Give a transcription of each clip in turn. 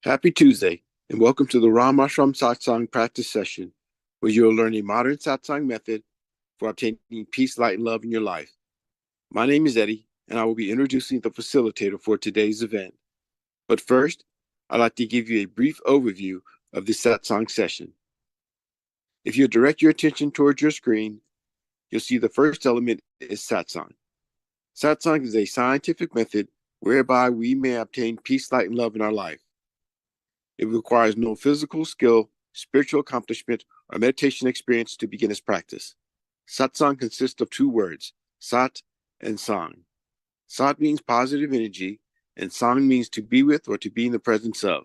Happy Tuesday, and welcome to the Ram Ashram Satsang practice session, where you'll learn a modern Satsang method for obtaining peace, light, and love in your life. My name is Eddie, and I will be introducing the facilitator for today's event. But first, I'd like to give you a brief overview of this Satsang session. If you direct your attention towards your screen, you'll see the first element is Satsang. Satsang is a scientific method whereby we may obtain peace, light, and love in our life. It requires no physical skill, spiritual accomplishment, or meditation experience to begin its practice. Satsang consists of two words, Sat and Sang. Sat means positive energy, and Sang means to be with or to be in the presence of.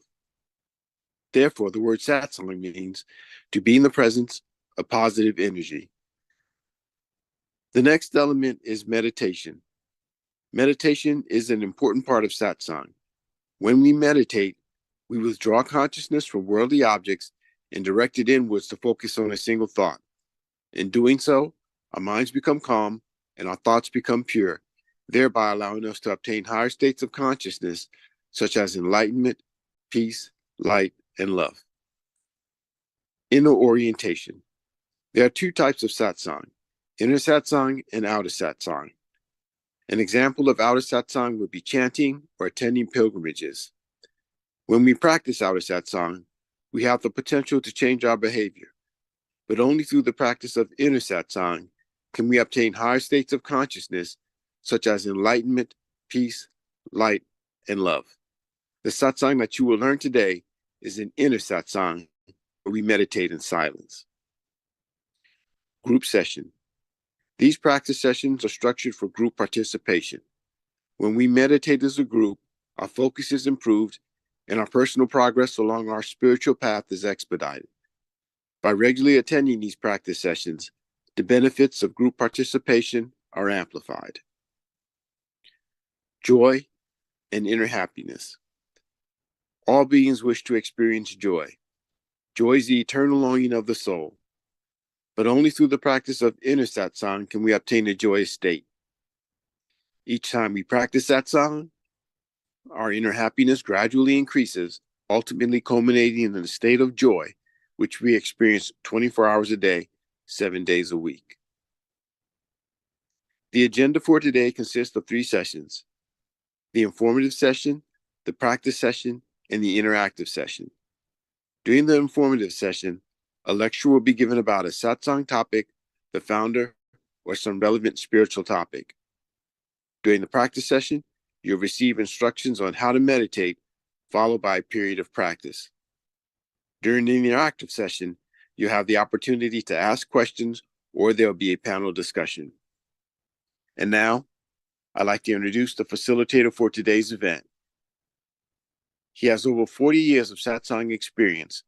Therefore, the word Satsang means to be in the presence of positive energy. The next element is meditation. Meditation is an important part of Satsang. When we meditate, we withdraw consciousness from worldly objects and direct it inwards to focus on a single thought. In doing so, our minds become calm and our thoughts become pure, thereby allowing us to obtain higher states of consciousness, such as enlightenment, peace, light, and love. Inner orientation. There are two types of satsang, inner satsang and outer satsang. An example of outer satsang would be chanting or attending pilgrimages. When we practice outer satsang, we have the potential to change our behavior, but only through the practice of inner satsang can we obtain higher states of consciousness, such as enlightenment, peace, light, and love. The satsang that you will learn today is an inner satsang, where we meditate in silence. Group session. These practice sessions are structured for group participation. When we meditate as a group, our focus is improved and our personal progress along our spiritual path is expedited. By regularly attending these practice sessions, the benefits of group participation are amplified. Joy and inner happiness. All beings wish to experience joy. Joy is the eternal longing of the soul. But only through the practice of inner satsang can we obtain a joyous state. Each time we practice satsang, our inner happiness gradually increases, ultimately culminating in a state of joy, which we experience 24 hours a day, 7 days a week. The agenda for today consists of 3 sessions: the informative session, the practice session, and the interactive session. During the informative session, a lecture will be given about a satsang topic, the founder, or some relevant spiritual topic. During the practice session, you'll receive instructions on how to meditate, followed by a period of practice. During the interactive session, you have the opportunity to ask questions, or there'll be a panel discussion. And now, I'd like to introduce the facilitator for today's event. He has over 40 years of satsang experience.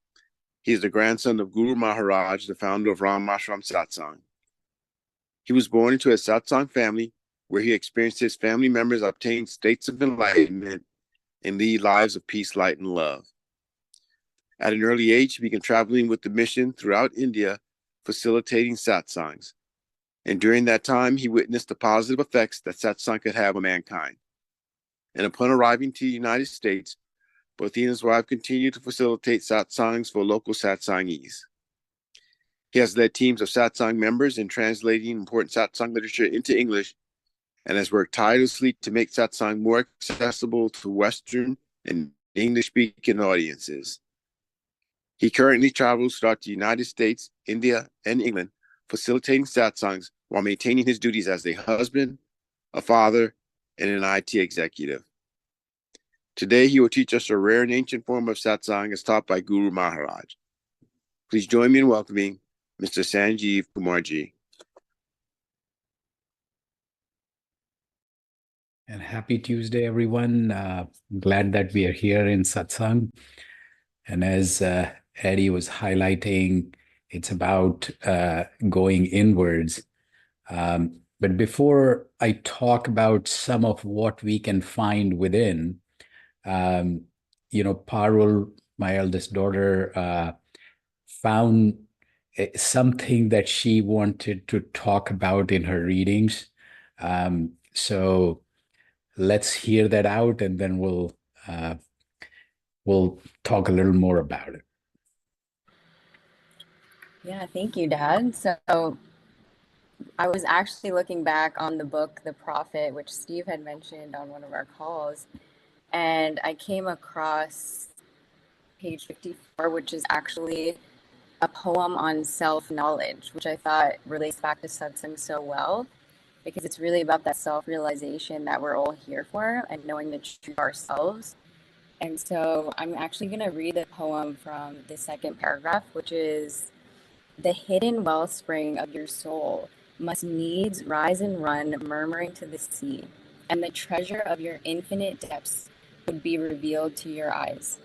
He is the grandson of Guru Maharaj, the founder of Ram Ashram Satsang. He was born into a satsang family where he experienced his family members obtain states of enlightenment and lead lives of peace, light, and love. At an early age, he began traveling with the mission throughout India, facilitating satsangs. And during that time, he witnessed the positive effects that satsang could have on mankind. And upon arriving to the United States, both he and his wife continued to facilitate satsangs for local satsangees. He has led teams of satsang members in translating important satsang literature into English and has worked tirelessly to make satsang more accessible to Western and English-speaking audiences. He currently travels throughout the United States, India, and England, facilitating satsangs while maintaining his duties as a husband, a father, and an IT executive. Today, he will teach us a rare and ancient form of satsang as taught by Guru Maharaj. Please join me in welcoming Mr. Sanjeev Kumarji. And happy Tuesday, everyone. Glad that we are here in Satsang. And as Eddie was highlighting, it's about going inwards. But before I talk about some of what we can find within, Parul, my eldest daughter, found something that she wanted to talk about in her readings. So let's hear that out, and then we'll we'll talk a little more about it. Yeah, thank you, Dad. So I was actually looking back on the book, The Prophet, which Steve had mentioned on one of our calls, and I came across page 54, which is actually a poem on self knowledge, which I thought relates back to Satsang so well because it's really about that self realization that we're all here for and knowing the truth of ourselves. And so I'm actually going to read the poem from the second paragraph, which is: the hidden wellspring of your soul must needs rise and run, murmuring to the sea, and the treasure of your infinite depths would be revealed to your eyes.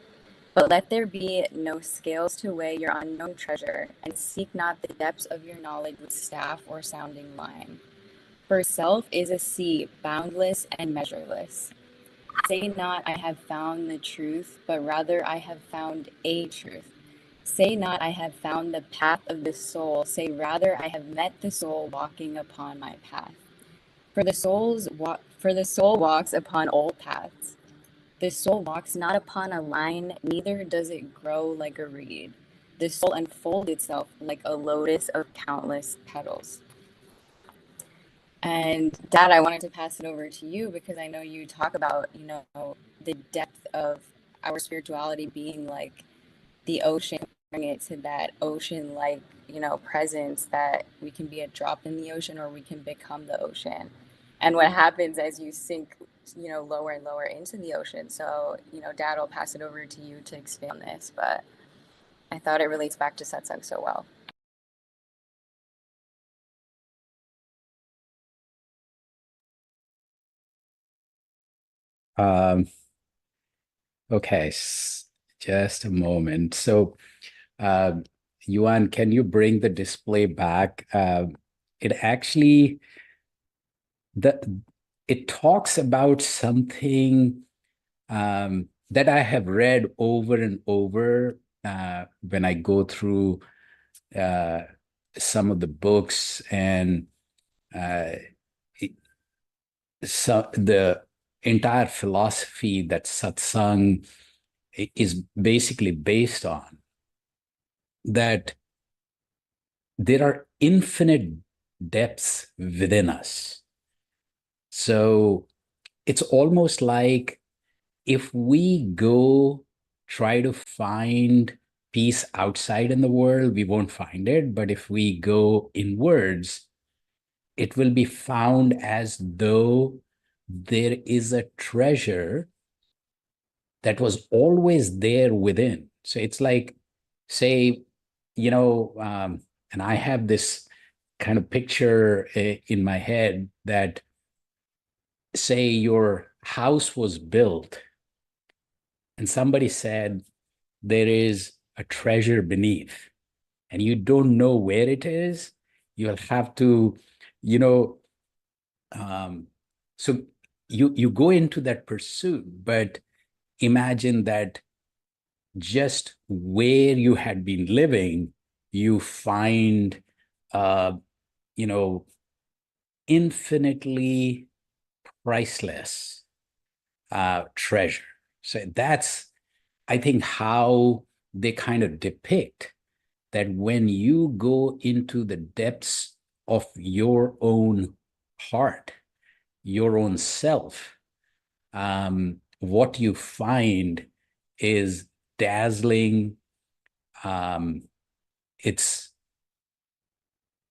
But let there be no scales to weigh your unknown treasure, and seek not the depths of your knowledge with staff or sounding line. For self is a sea, boundless and measureless. Say not, I have found the truth, but rather I have found a truth. Say not, I have found the path of the soul. Say rather, I have met the soul walking upon my path. For the soul walks upon all paths. The soul walks not upon a line, neither does it grow like a reed. The soul unfolds itself like a lotus of countless petals. And Dad, I wanted to pass it over to you because I know you talk about, the depth of our spirituality being like the ocean, bring it to that ocean like, presence that we can be a drop in the ocean or we can become the ocean. And what happens as you sink, lower and lower into the ocean. So, Dad, I'll pass it over to you to expand on this, but I thought it relates back to satsang so well. Um, okay, just a moment. So, uh, Yuan, can you bring the display back? It actually the it talks about something that I have read over and over when I go through uh, some of the books and uh, so the entire philosophy that satsang is basically based on, that there are infinite depths within us. So it's almost like if we go try to find peace outside in the world, we won't find it. But if we go inwards, it will be found as though there is a treasure that was always there within. So it's like, say, and I have this kind of picture in my head that, say, your house was built and somebody said there is a treasure beneath and you don't know where it is, you'll have to, you know, um, so you go into that pursuit, but imagine that just where you had been living, you find, uh, you know, infinitely priceless treasure. So that's, I think, how they kind of depict that when you go into the depths of your own heart, your own self, what you find is dazzling. Um, it's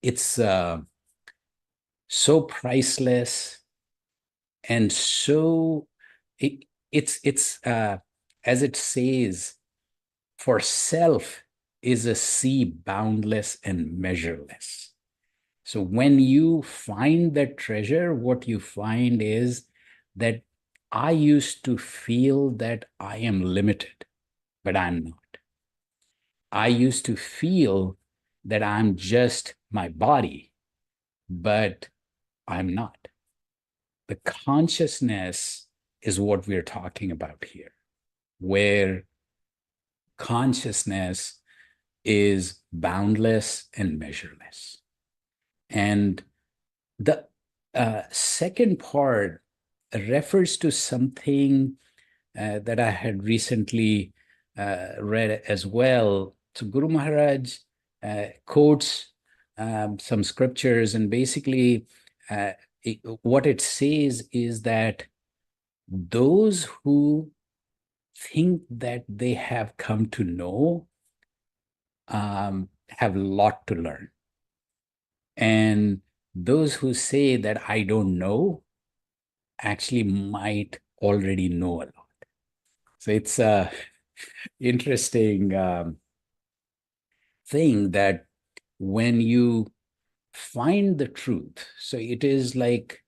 it's so priceless and so it's as it says, for self is a sea boundless and measureless. So when you find that treasure, what you find is that I used to feel that I am limited, but I'm not. I used to feel that I'm just my body, but I'm not. The consciousness is what we're talking about here, where consciousness is boundless and measureless. And the second part refers to something that I had recently read as well. So Guru Maharaj quotes some scriptures, and basically what it says is that those who think that they have come to know have a lot to learn. And those who say that I don't know actually might already know a lot. So it's a interesting thing that when you find the truth, so it is like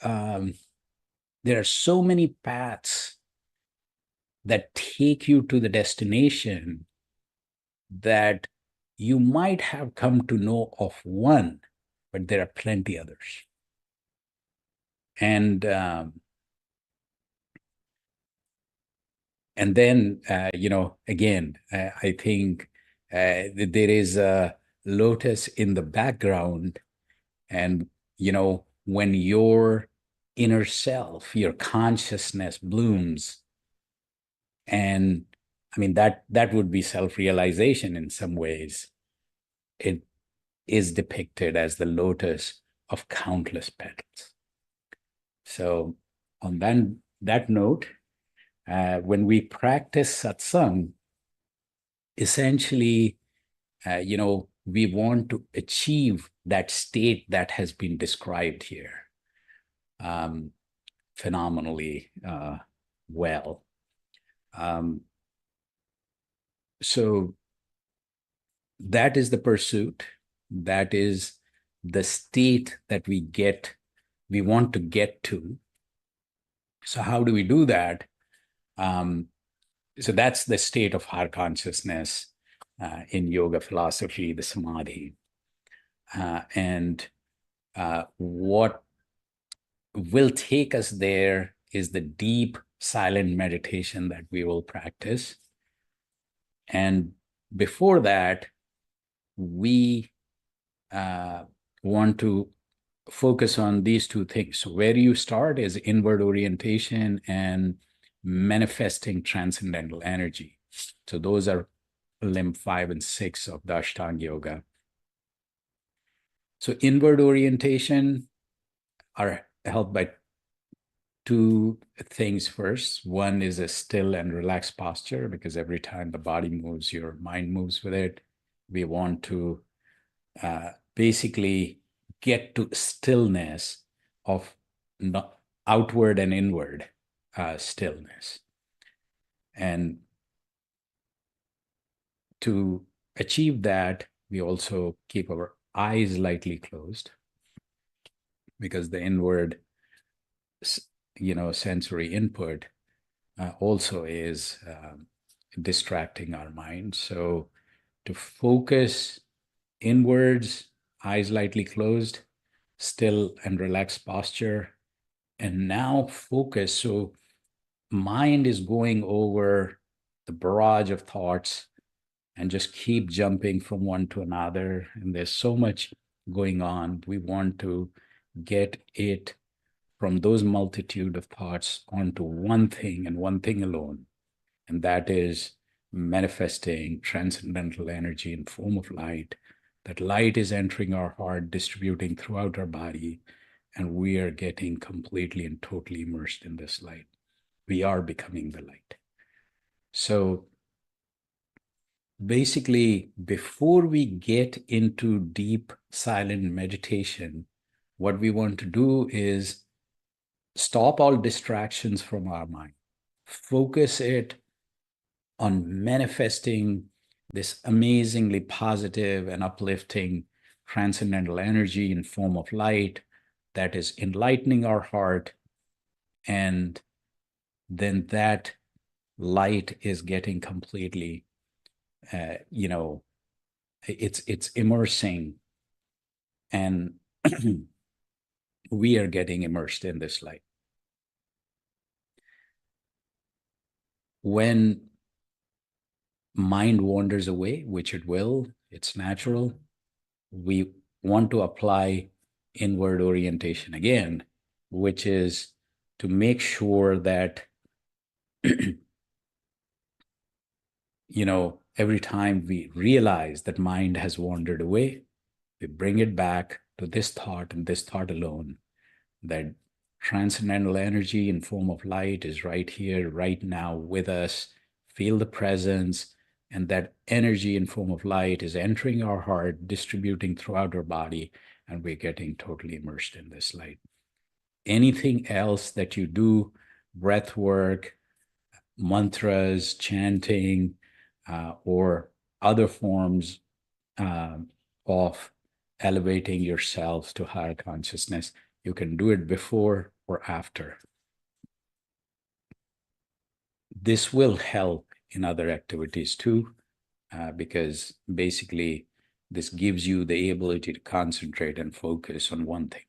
there are so many paths that take you to the destination that you might have come to know of one, but there are plenty others. And then, again, I think there is a lotus in the background. And, when your inner self, your consciousness blooms, and I mean, that would be self-realization in some ways. It is depicted as the lotus of countless petals. So on that note, when we practice satsang, essentially, we want to achieve that state that has been described here phenomenally well. So that is the pursuit. That is the state that we want to get to. So how do we do that? So that's the state of higher consciousness in yoga philosophy, the samadhi. And what will take us there is the deep silent meditation that we will practice. And before that, we want to focus on these two things. So where you start is inward orientation and manifesting transcendental energy. So those are limb 5 and 6 of the Ashtanga Yoga. So inward orientation are helped by two things first. One is a still and relaxed posture, because every time the body moves, your mind moves with it. We want to basically get to stillness of outward and inward stillness. And to achieve that, we also keep our eyes lightly closed, because the inward, sensory input also is distracting our mind. So to focus inwards, eyes lightly closed, still and relaxed posture, and now focus. So mind is going over the barrage of thoughts and just keep jumping from one to another. And there's so much going on. We want to get it from those multitude of thoughts onto one thing and one thing alone. And that is manifesting transcendental energy in form of light. That light is entering our heart, distributing throughout our body, and we are getting completely and totally immersed in this light. We are becoming the light. So basically, before we get into deep silent meditation, what we want to do is stop all distractions from our mind, focus it on manifesting this amazingly positive and uplifting transcendental energy in form of light that is enlightening our heart. And then that light is getting completely, it's immersing, and we are getting immersed in this light. When mind wanders away, which it will, it's natural, we want to apply inward orientation again, which is to make sure that, every time we realize that mind has wandered away, we bring it back to this thought and this thought alone, that transcendental energy in form of light is right here, right now with us. Feel the presence, and that energy in form of light is entering our heart, distributing throughout our body, and we're getting totally immersed in this light. Anything else that you do, breath work, mantras, chanting, or other forms of elevating yourselves to higher consciousness, you can do it before or after. This will help in other activities too, because basically this gives you the ability to concentrate and focus on one thing.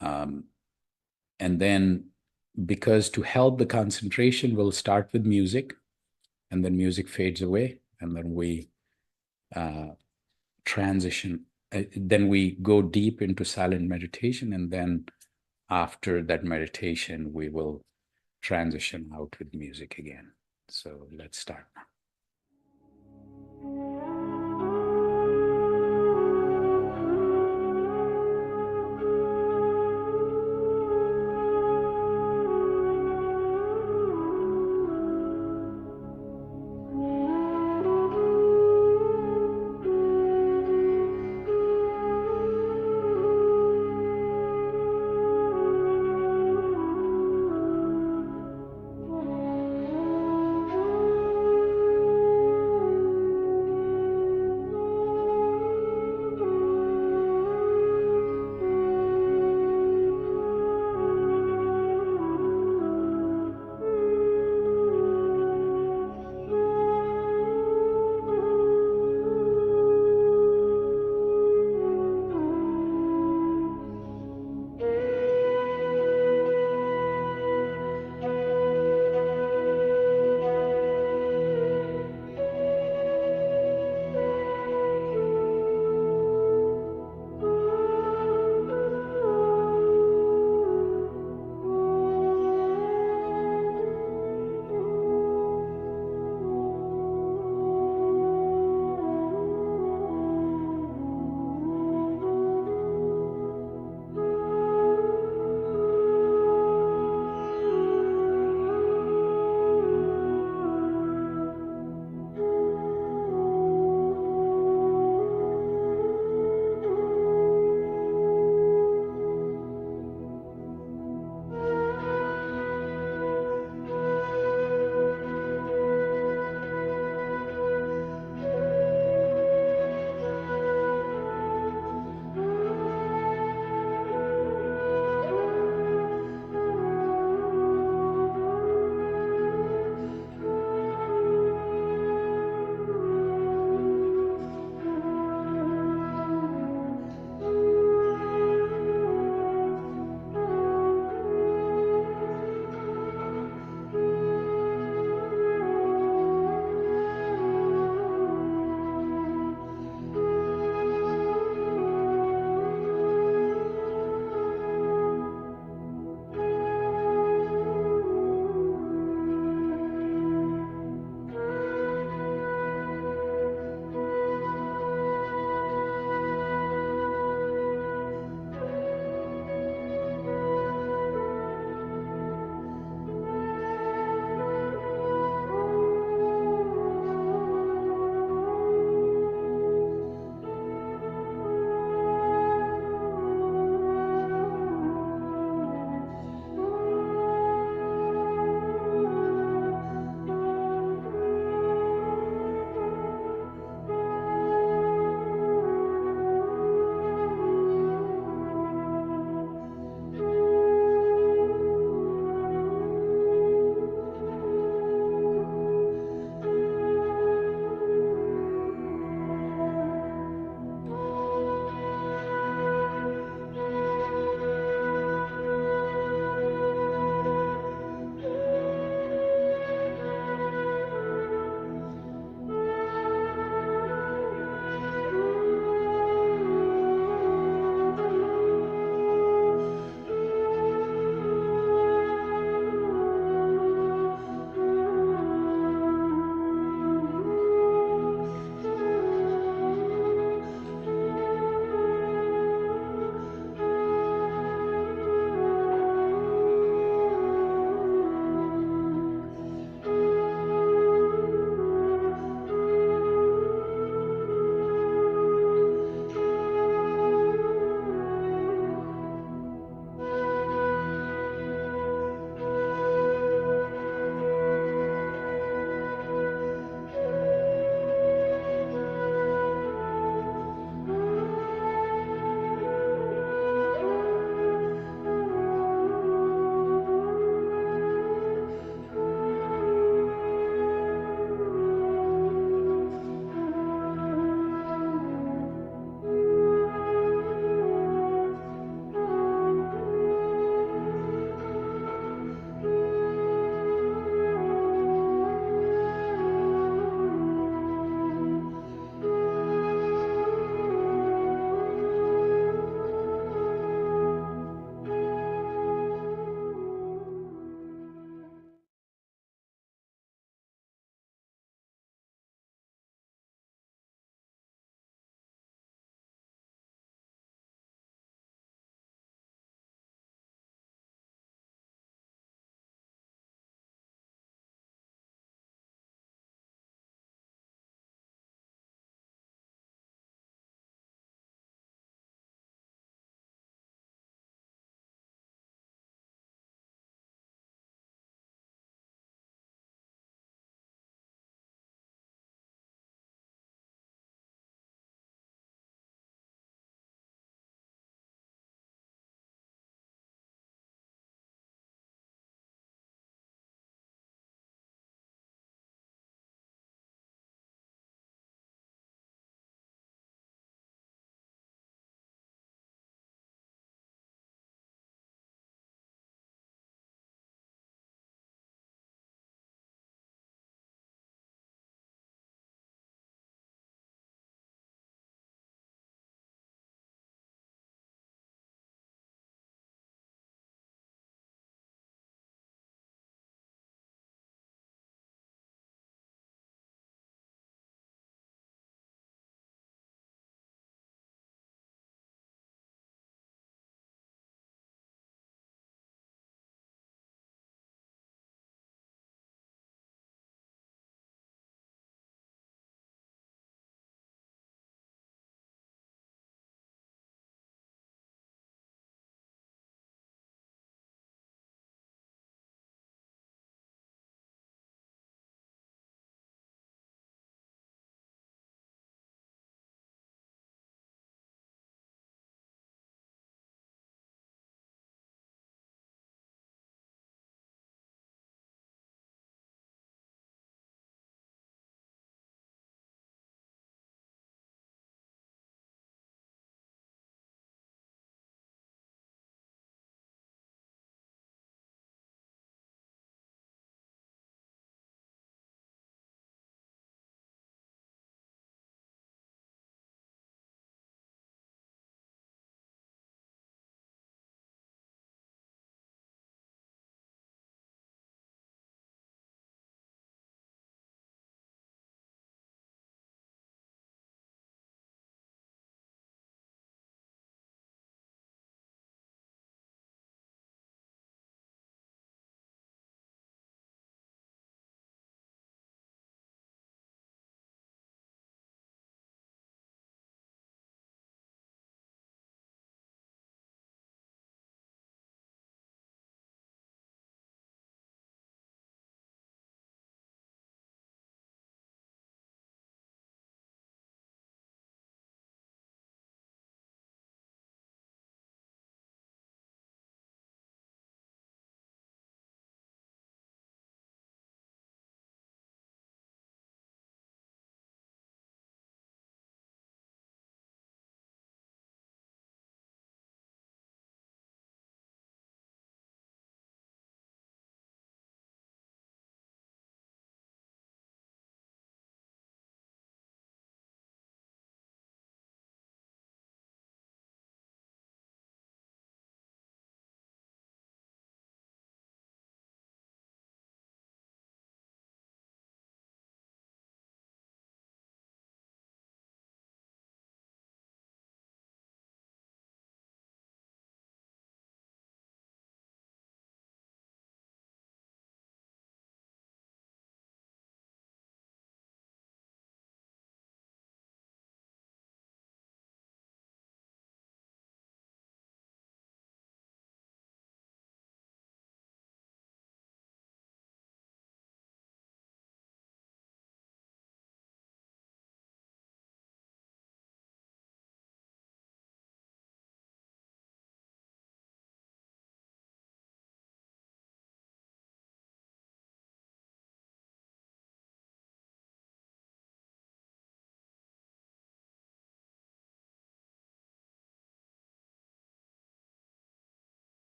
And then, because to help the concentration, we'll start with music, and then music fades away, and then we transition. Then we go deep into silent meditation, and then after that meditation, we will transition out with music again. So let's start now.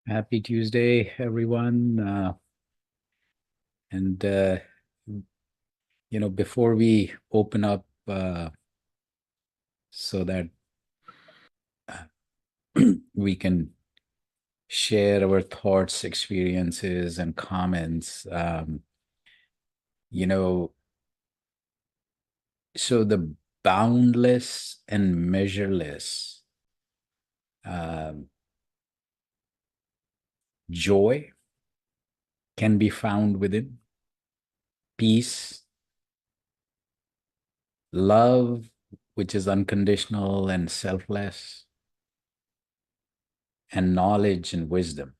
Happy Tuesday, everyone. And, before we open up so that we can share our thoughts, experiences, and comments, so the boundless and measureless joy can be found within peace, love, which is unconditional and selfless, and knowledge and wisdom,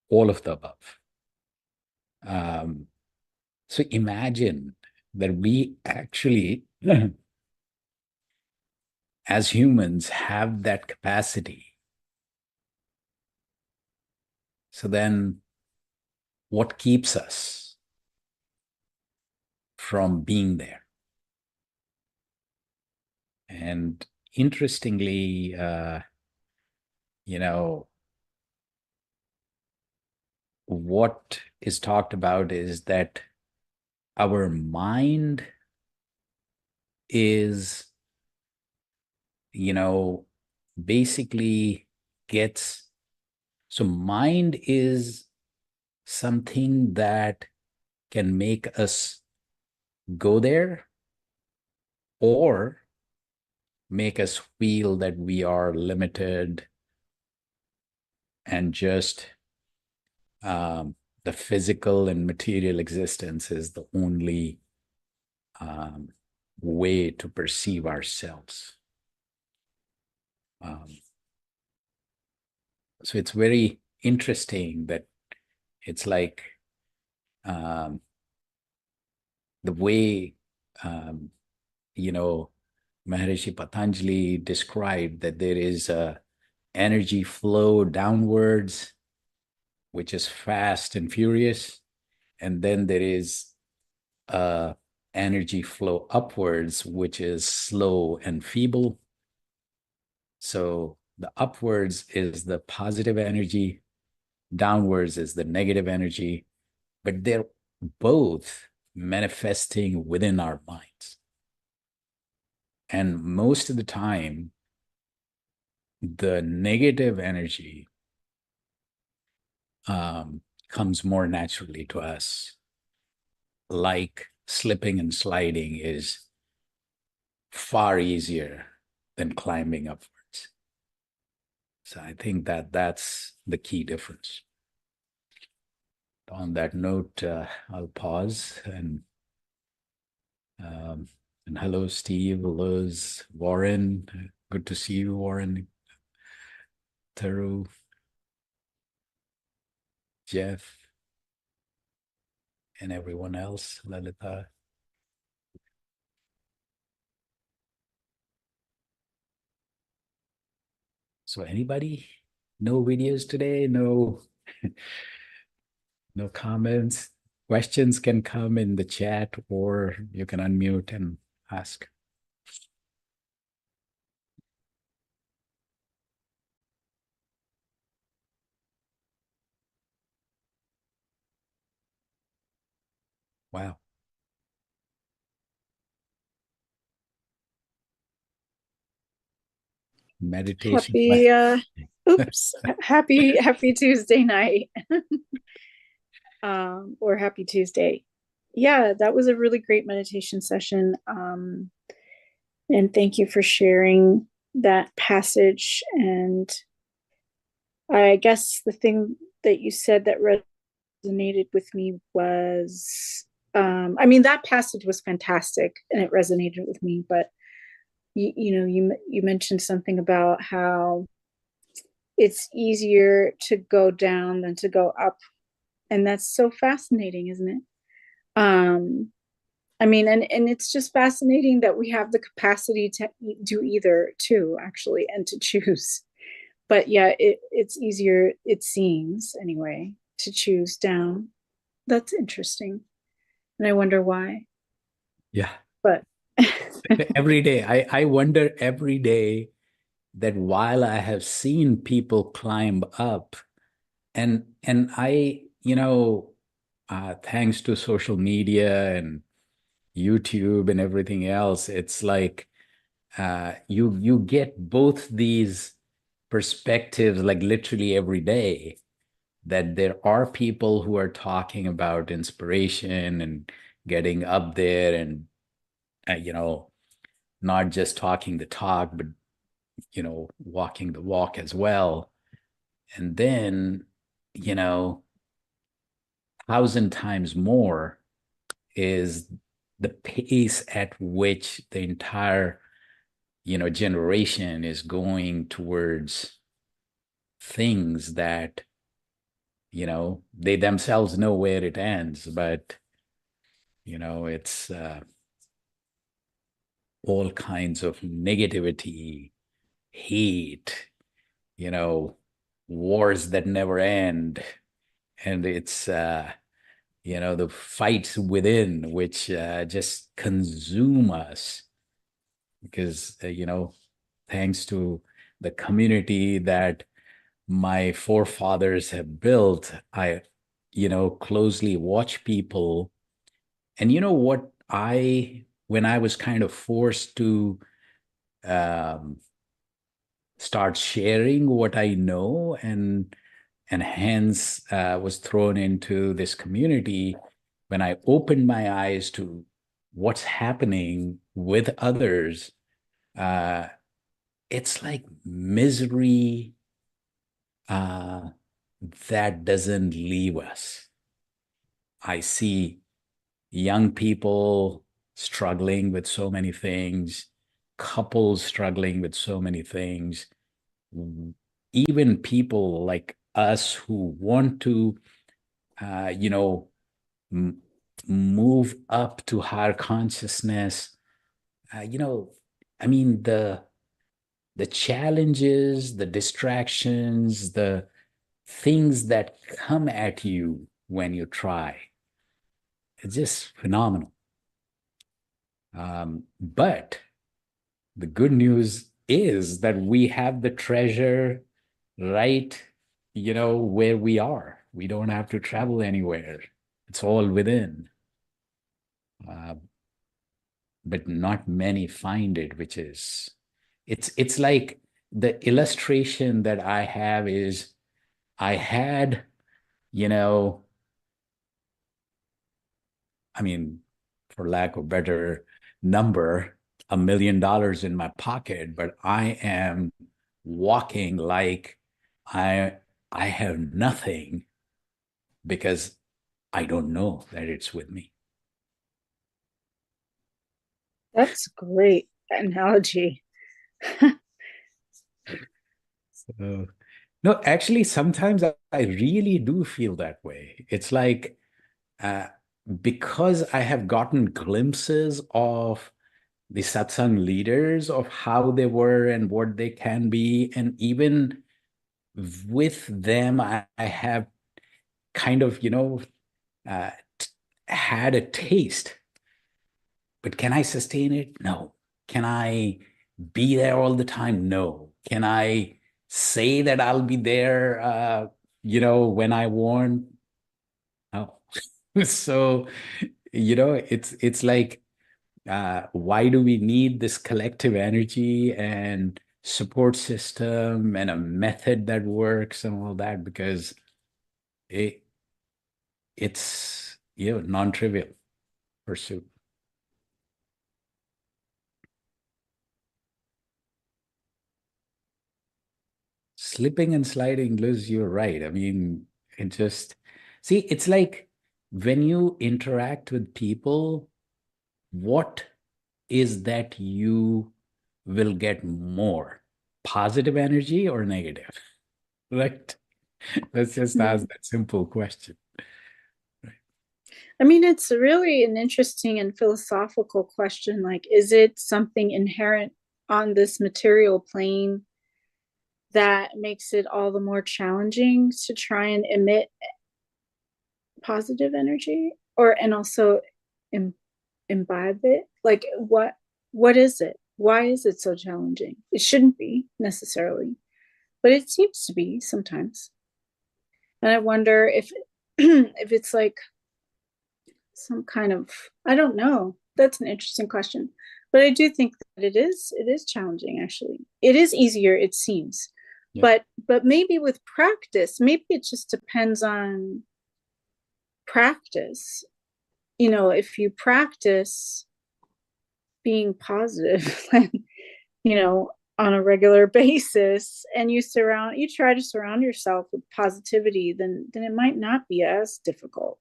all of the above. So imagine that we actually, as humans, have that capacity. So then, what keeps us from being there? And interestingly, what is talked about is that our mind is, basically gets, so mind is something that can make us go there or make us feel that we are limited and just the physical and material existence is the only way to perceive ourselves. So it's very interesting that it's like the way, Maharishi Patanjali described that there is a energy flow downwards, which is fast and furious. And then there is a energy flow upwards, which is slow and feeble. So the upwards is the positive energy, downwards is the negative energy, but they're both manifesting within our minds. And most of the time, the negative energy comes more naturally to us. Like slipping and sliding is far easier than climbing upwards. So I think that that's the key difference. On that note, I'll pause and hello, Steve, Liz, Warren. Good to see you, Warren. Taru, Jeff, and everyone else, Lalita. So anybody? No videos today? No, no comments? Questions can come in the chat or you can unmute and ask. Wow. Meditation. Happy Tuesday night. Or happy Tuesday. Yeah, that was a really great meditation session. And thank you for sharing that passage. And I guess the thing that you said that resonated with me was, that passage was fantastic and it resonated with me, but you mentioned something about how it's easier to go down than to go up. And that's so fascinating, isn't it? And it's just fascinating that we have the capacity to do either too, actually, and to choose. But yeah, it's easier, it seems anyway, to choose down. That's interesting. And I wonder why. Yeah. But every day, I wonder every day that while I have seen people climb up, and I, thanks to social media and YouTube and everything else, it's like you get both these perspectives like literally every day, that there are people who are talking about inspiration and getting up there and not just talking the talk, but walking the walk as well. And then, 1,000 times more is the pace at which the entire generation is going towards things that they themselves know where it ends, but it's all kinds of negativity, hate, wars that never end. And it's the fights within which just consume us, because thanks to the community that my forefathers have built, I closely watch people. And what, when I was kind of forced to um, start sharing what I know, and hence was thrown into this community, when I opened my eyes to what's happening with others, uh, it's like misery uh, that doesn't leave us. I see young people struggling with so many things, couples struggling with so many things, even people like us who want to, m- move up to higher consciousness. Uh, you know, I mean, the challenges, the distractions, the things that come at you when you try, it's just phenomenal. But the good news is that we have the treasure right, where we are. We don't have to travel anywhere. It's all within. Uh, but not many find it, which is, it's like the illustration that I have is, I had, you know, I mean, for lack of better number, $1 million in my pocket, but I am walking like I I have nothing, because I don't know that it's with me. That's a great analogy. So, no, actually, sometimes I really do feel that way. It's like, uh, because I have gotten glimpses of the satsang leaders, of how they were and what they can be. And even with them, I have kind of, uh, had a taste. But can I sustain it? No. Can I be there all the time? No. Can I say that I'll be there, when I want? No. So, it's like, why do we need this collective energy and support system and a method that works and all that? Because it it's non-trivial pursuit. Slipping and sliding, Liz, you're right. I mean, it just, see, it's like when you interact with people, what is that you will get more? Positive energy or negative? Right? Let's just ask that simple question. I mean, it's really an interesting and philosophical question. Like, is it something inherent on this material plane that makes it all the more challenging to try and emit positive energy, or and also imbibe it? Like, what is it? Why is it so challenging? It shouldn't be necessarily, but it seems to be sometimes. And I wonder if if it's like some kind of, I don't know. That's an interesting question. But I do think that it is challenging, actually. It is easier, it seems. Yeah. But maybe with practice, maybe it just depends on practice. You know, if you practice being positive, you know, on a regular basis, and you try to surround yourself with positivity, then it might not be as difficult,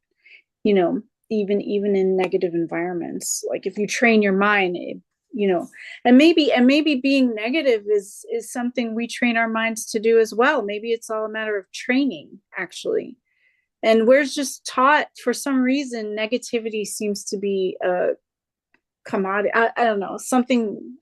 you know, even in negative environments. Like if you train your mind, you know, and maybe being negative is something we train our minds to do as well. Maybe it's all a matter of training, actually. And we're just taught, for some reason, negativity seems to be a commodity. I don't know, something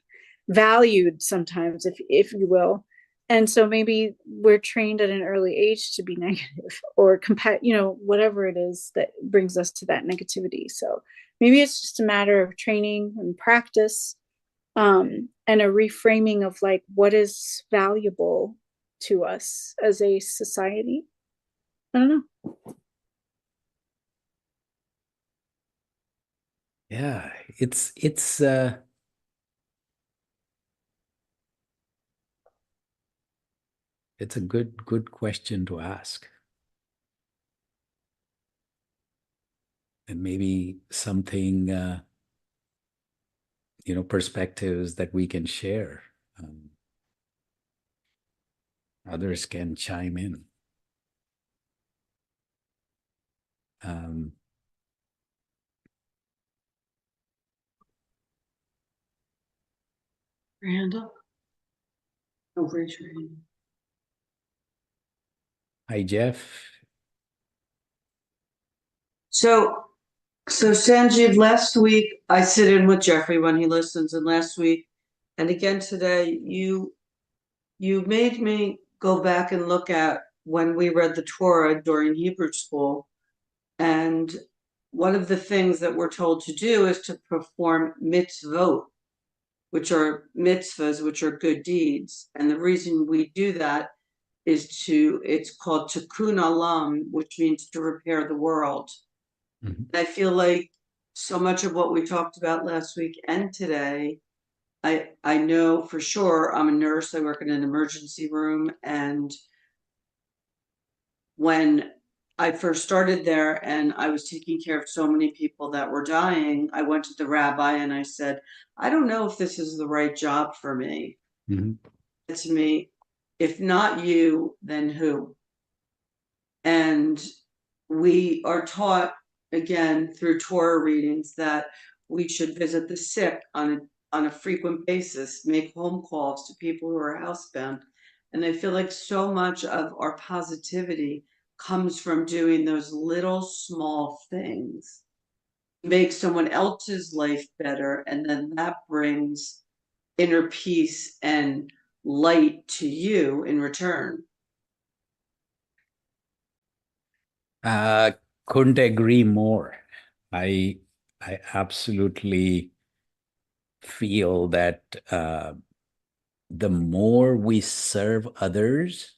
valued sometimes, if you will. And so maybe we're trained at an early age to be negative or you know, whatever it is that brings us to that negativity. So maybe it's just a matter of training and practice, and a reframing of like what is valuable to us as a society. I don't know. Yeah, it's a good question to ask. And maybe something perspectives that we can share. Others can chime in. Randall? Oh, raise your hand. Hi, Jeff. So Sanjeev, last week I sit in with Jeffrey when he listens, and last week and again today, you made me go back and look at when we read the Torah during Hebrew school. And one of the things that we're told to do is to perform mitzvot, which are mitzvahs, which are good deeds. And the reason we do that is it's called tikkun olam, which means to repair the world. Mm-hmm. I feel like so much of what we talked about last week and today, I know for sure. I'm a nurse. I work in an emergency room. And when I first started there and I was taking care of so many people that were dying, I went to the rabbi and I said, I don't know if this is the right job for me. Mm-hmm. To me, if not you, then who? And we are taught, again, through Torah readings, that we should visit the sick on a frequent basis, make home calls to people who are housebound. And I feel like so much of our positivity comes from doing those little small things, make someone else's life better, and then that brings inner peace and light to you in return. Couldn't agree more. I absolutely feel that the more we serve others,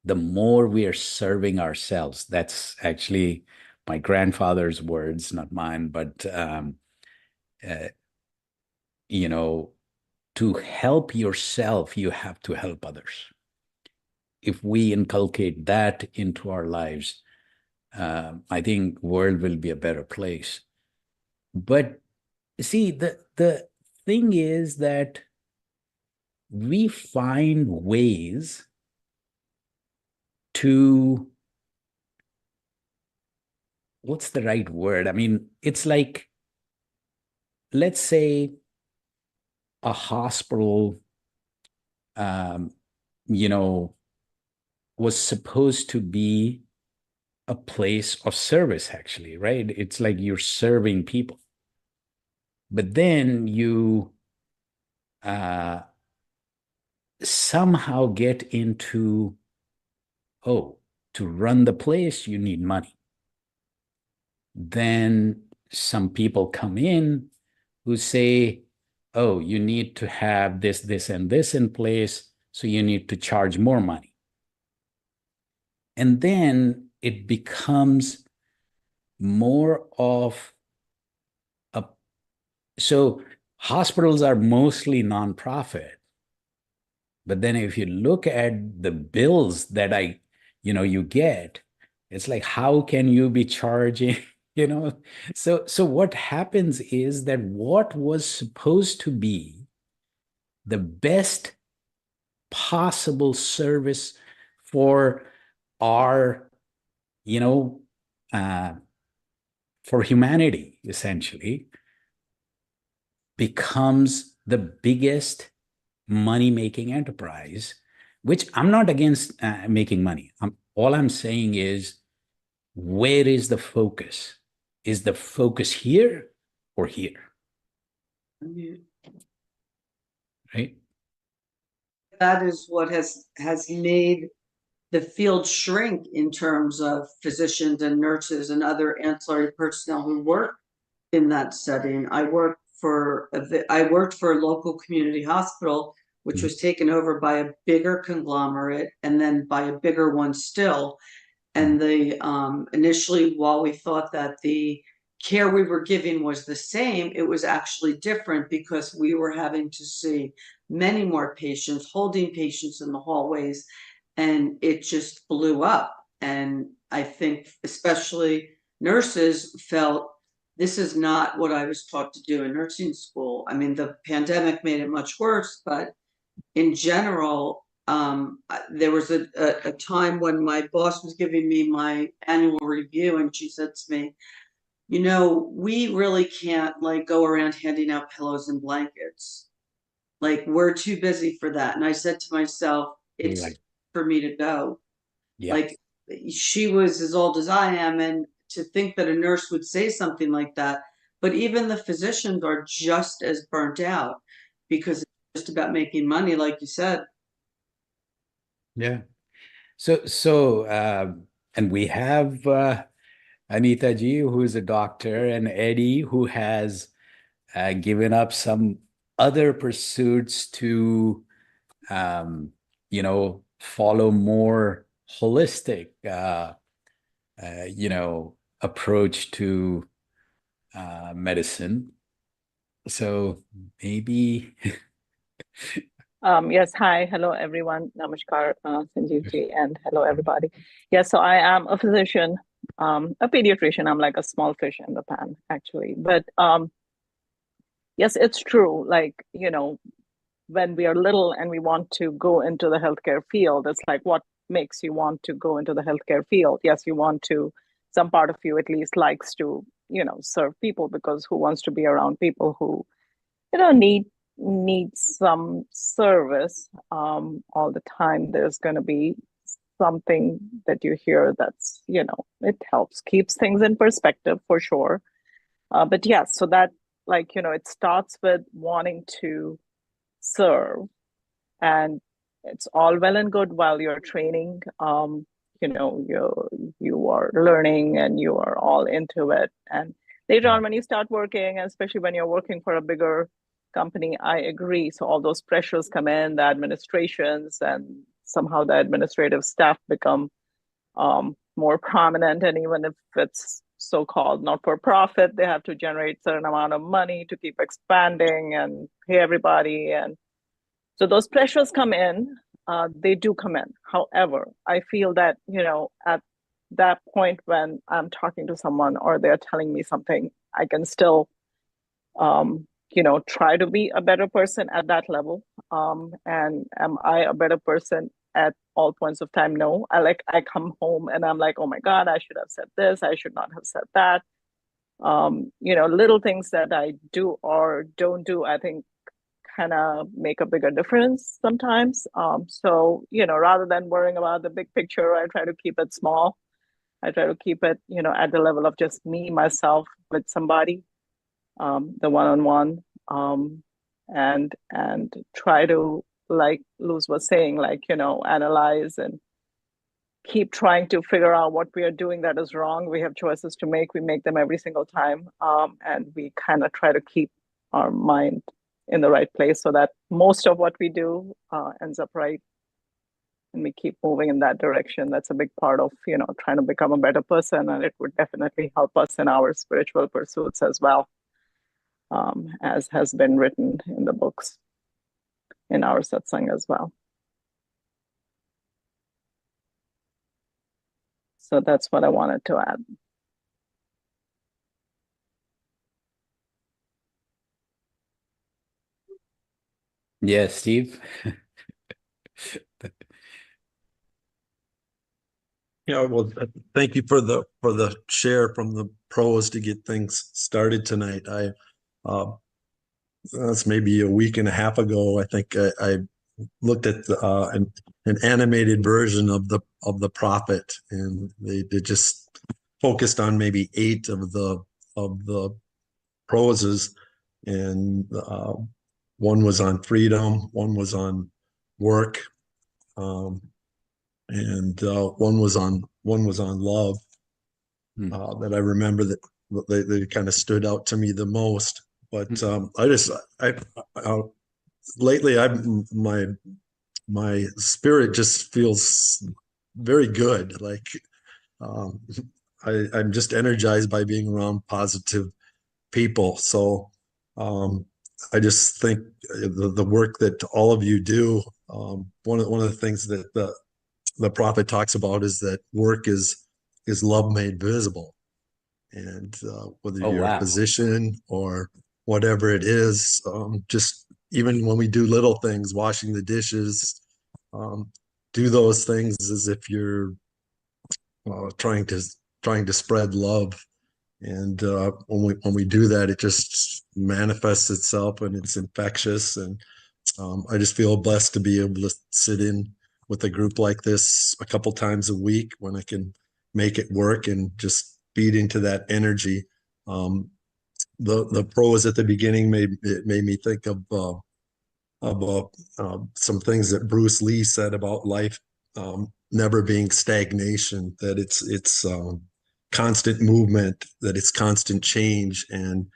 the more we are serving ourselves. That's actually my grandfather's words, not mine, but to help yourself, you have to help others. If we inculcate that into our lives, I think world will be a better place. But see, the thing is that we find ways to, what's the right word? I mean, it's like, let's say a hospital, um, was supposed to be a place of service, actually, right? It's like you're serving people. But then you somehow get into, oh, to run the place, you need money. Then some people come in who say, oh, you need to have this, and this in place, so you need to charge more money. And then it becomes more of a, so hospitals are mostly nonprofit. But then if you look at the bills that you get, it's like, how can you be charging, So what happens is that what was supposed to be the best possible service for our, you know, uh, for humanity, essentially, becomes the biggest money-making enterprise, which I'm not against making money. All I'm saying is, where is the focus? Is the focus here or here? Right? That is what has made the field shrink in terms of physicians and nurses and other ancillary personnel who work in that setting. I worked for a local community hospital, which was taken over by a bigger conglomerate and then by a bigger one still. And initially, while we thought that the care we were giving was the same, it was actually different because we were having to see many more patients, holding patients in the hallways, and it just blew up. And I think especially nurses felt, this is not what I was taught to do in nursing school. I mean, the pandemic made it much worse, but in general, there was a time when my boss was giving me my annual review, and she said to me, we really can't like go around handing out pillows and blankets. Like, we're too busy for that. And I said to myself, it's Right. for me to go. Yeah. Like, she was as old as I am, and to think that a nurse would say something like that. But even the physicians are just as burnt out because it's just about making money, like you said. Yeah. And we have Anita ji, who is a doctor, and Eddie, who has given up some other pursuits to, follow more holistic, approach to medicine. So maybe. Yes, hi, hello everyone. Namaskar, Sanjeev ji, and hello everybody. Yes, so I am a physician, a pediatrician. I'm like a small fish in the pan, actually. But yes, it's true. Like, when we are little and we want to go into the healthcare field, it's like, what makes you want to go into the healthcare field? Yes, you want to, some part of you at least likes to, serve people, because who wants to be around people who, need some service all the time? There's going to be something that you hear that's, it helps, keeps things in perspective for sure. But yes, so that, like, it starts with wanting to serve, and it's all well and good while you're training. You are learning and you are all into it, and later on when you start working, and especially when you're working for a bigger company, I agree, so all those pressures come in, the administrations, and somehow the administrative staff become more prominent. And even if it's so-called not for profit, they have to generate certain amount of money to keep expanding and pay everybody. And so those pressures come in, they do come in. However, I feel that, at that point when I'm talking to someone or they're telling me something, I can still, try to be a better person at that level. And am I a better person at all points of time? No. I come home and I'm like, oh my God, I should have said this. I should not have said that. Little things that I do or don't do, I think kind of make a bigger difference sometimes. So, rather than worrying about the big picture, I try to keep it small. I try to keep it, at the level of just me, myself with somebody, the one-on-one, and try to, like Luz was saying, like, analyze and keep trying to figure out what we are doing that is wrong. We have choices to make. We make them every single time. And we kind of try to keep our mind in the right place so that most of what we do ends up right. and we keep moving in that direction. That's a big part of, trying to become a better person, and it would definitely help us in our spiritual pursuits as well, as has been written in the books, in our satsang as well. So that's what I wanted to add. Yeah, Steve. Yeah, well, thank you for the share from the pros to get things started tonight. That's maybe a week and a half ago. I think I looked at an animated version of the Prophet, and they just focused on maybe 8 of the proses, and one was on freedom, one was on work, and one was on love. That I remember that they kind of stood out to me the most. But lately my spirit just feels very good. Like I'm just energized by being around positive people. So I just think the work that all of you do, one of the things that the prophet talks about is that work is love made visible. And whether you're a physician or whatever it is, just even when we do little things, washing the dishes, do those things as if you're trying to spread love. And when we do that, it just manifests itself, and it's infectious. And I just feel blessed to be able to sit in with a group like this a couple times a week when I can make it work and just feed into that energy. The pros at the beginning made me think of some things that Bruce Lee said about life never being stagnation, that it's constant movement, that it's constant change. And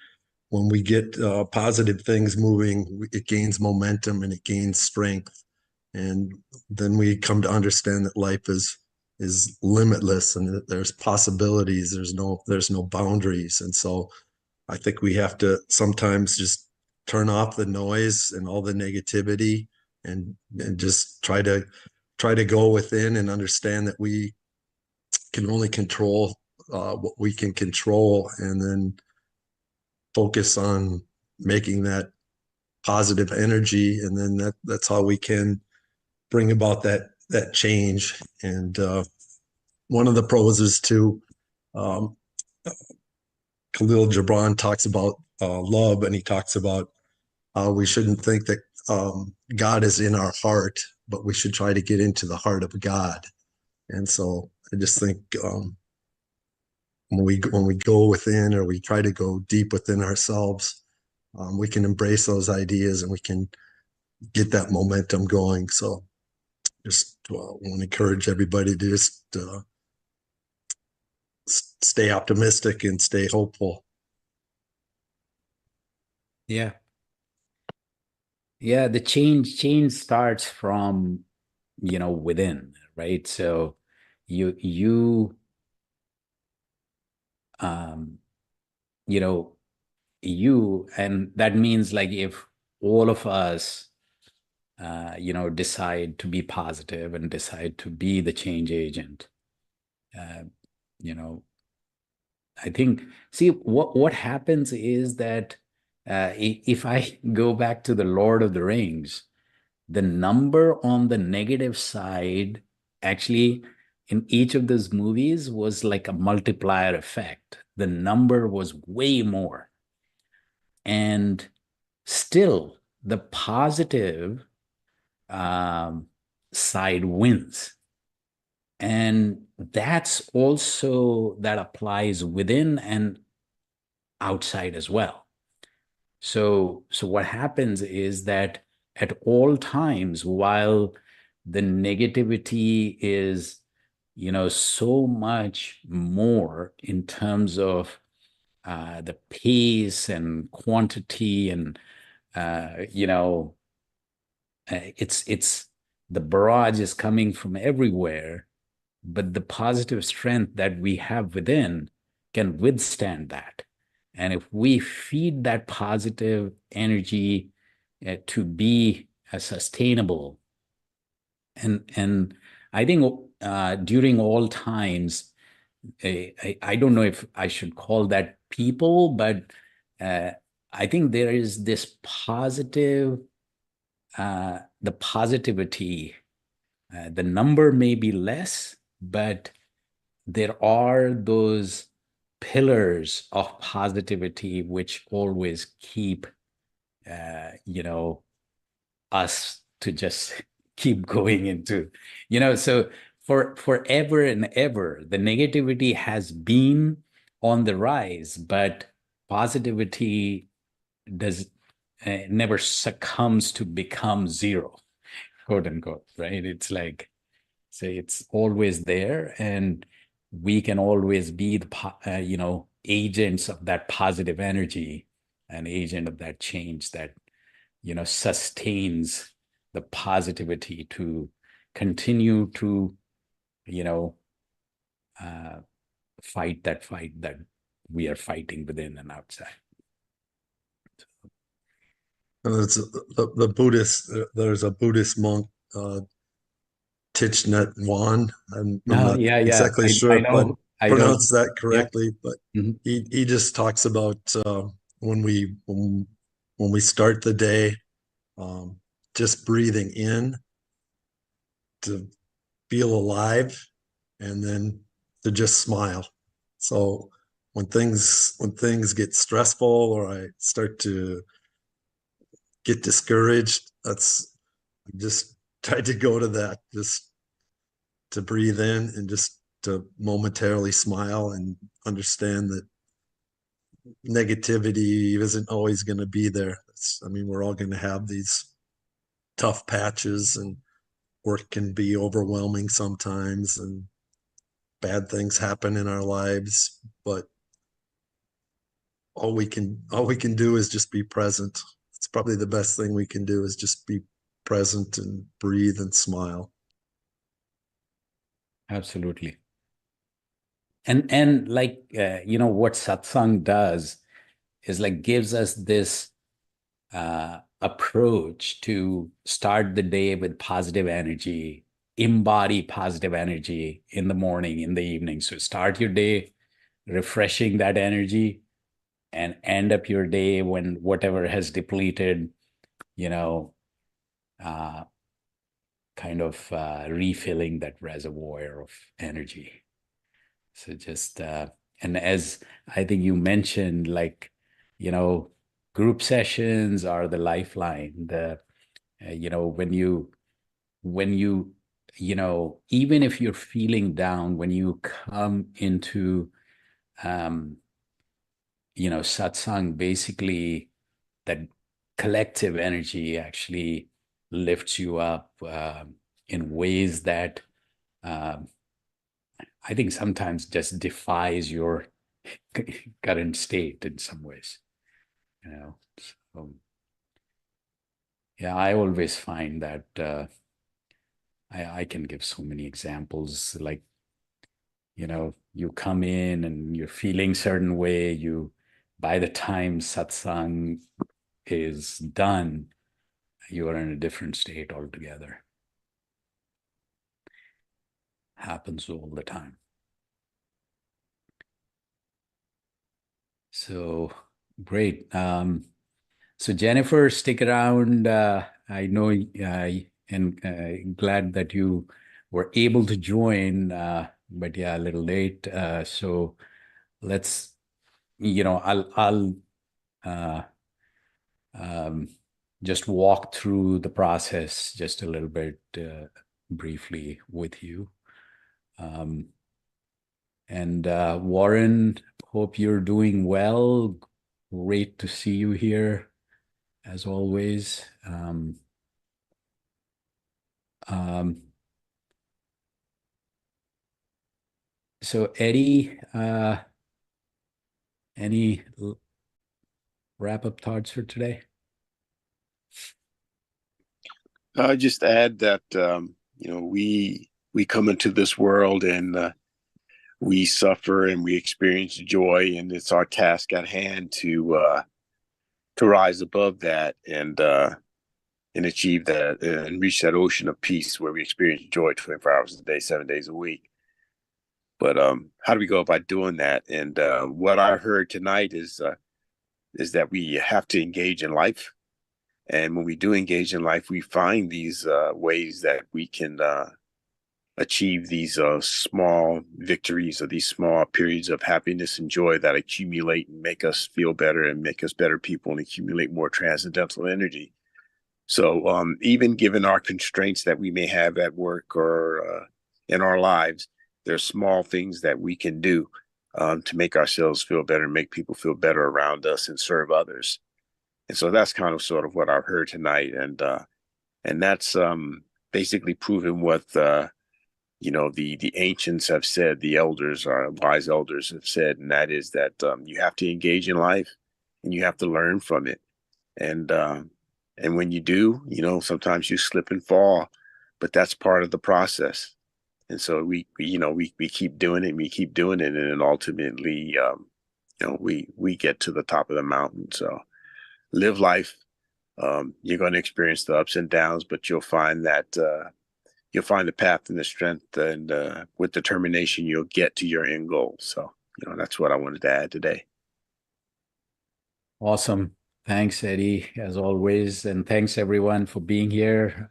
when we get positive things moving, it gains momentum and it gains strength. And then we come to understand that life is limitless, and that there's possibilities, there's no boundaries. And so I think we have to sometimes just turn off the noise and all the negativity, and just try to go within and understand that we can only control what we can control, and then focus on making that positive energy. And then that's how we can bring about that change. And one of the pros is to Khalil Gibran talks about love, and he talks about how we shouldn't think that God is in our heart, but we should try to get into the heart of God. And so I just think when we go within, or we try to go deep within ourselves, we can embrace those ideas, and we can get that momentum going. So just want to encourage everybody to just stay optimistic and stay hopeful. Yeah. The change starts from, within, right? So you and that means, like, if all of us decide to be positive and decide to be the change agent, I think, see, what happens is that if I go back to the Lord of the Rings, the number on the negative side actually in each of those movies was like a multiplier effect. The number was way more. And still, the positive side wins. And that's also, that applies within and outside as well. So what happens is that at all times, while the negativity is, so much more in terms of the pace and quantity, and it's the barrage is coming from everywhere, but the positive strength that we have within can withstand that. And if we feed that positive energy to be sustainable, and I think during all times, I don't know if I should call that people, but I think there is this positive, the positivity. The number may be less, but there are those pillars of positivity which always keep, us to just keep going into, so for forever and ever, the negativity has been on the rise, but positivity does never succumbs to become zero, quote unquote, right? It's like, say, it's always there, and we can always be the agents of that positive energy, an agent of that change that sustains the positivity to continue to uh, fight that we are fighting within and outside. It's the Buddhist. There's a Buddhist monk, Thich Nhat Hanh. I'm not exactly sure if I pronounced that correctly, but he just talks about when we start the day, just breathing in to feel alive, and then to just smile. So when things get stressful, or I start to get discouraged, that's just tried to go to that, just to breathe in and just to momentarily smile and understand that negativity isn't always going to be there. We're all going to have these tough patches, and work can be overwhelming sometimes, and bad things happen in our lives, but all we can do is just be present. It's probably the best thing we can do, is just be present and breathe and smile. Absolutely. And like what satsang does is like gives us this approach to start the day with positive energy, embody positive energy in the morning, in the evening. So start your day refreshing that energy, and end up your day when whatever has depleted, kind of refilling that reservoir of energy. So just, and as I think you mentioned, like, group sessions are the lifeline. When you, even if you're feeling down, when you come into, satsang, basically that collective energy actually lifts you up in ways that I think sometimes just defies your current state in some ways. So, yeah, I always find that I can give so many examples. Like, you come in and you're feeling certain way. By the time satsang is done, you are in a different state altogether. Happens all the time. So great. So Jennifer, stick around. I know, and glad that you were able to join, but yeah, a little late. So let's, I'll just walk through the process just a little bit briefly with you. And Warren, hope you're doing well. Great to see you here, as always. So Eddie, any wrap-up thoughts for today? I just add that we come into this world and we suffer and we experience joy, and it's our task at hand to rise above that and achieve that and reach that ocean of peace where we experience joy 24 hours a day, 7 days a week. But how do we go about doing that? And what I heard tonight is that we have to engage in life. And when we do engage in life, we find these ways that we can achieve these small victories or these small periods of happiness and joy that accumulate and make us feel better and make us better people and accumulate more transcendental energy. So even given our constraints that we may have at work or in our lives, there are small things that we can do to make ourselves feel better, make people feel better around us and serve others. And so that's kind of sort of what I've heard tonight. And that's basically proven what the ancients have said, the elders, our wise elders have said, and that is that you have to engage in life and you have to learn from it. And when you do, sometimes you slip and fall, but that's part of the process. And so we keep doing it, and we keep doing it, and then ultimately, we get to the top of the mountain. So live life. You're going to experience the ups and downs, but you'll find that you'll find the path and the strength, and with determination, you'll get to your end goal. So that's what I wanted to add today. Awesome. Thanks, Eddie, as always. And thanks, everyone, for being here.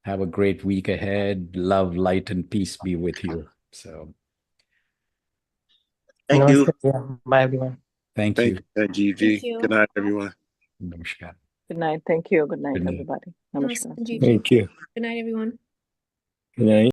Have a great week ahead. Love, light, and peace be with you. So, thank you. Bye, everyone. Thank you. Thank you. Good night, everyone. Namaskar. Good night. Thank you. Good night, Good night. everybody. Namaskar. Thank you. Good night, everyone. Good night.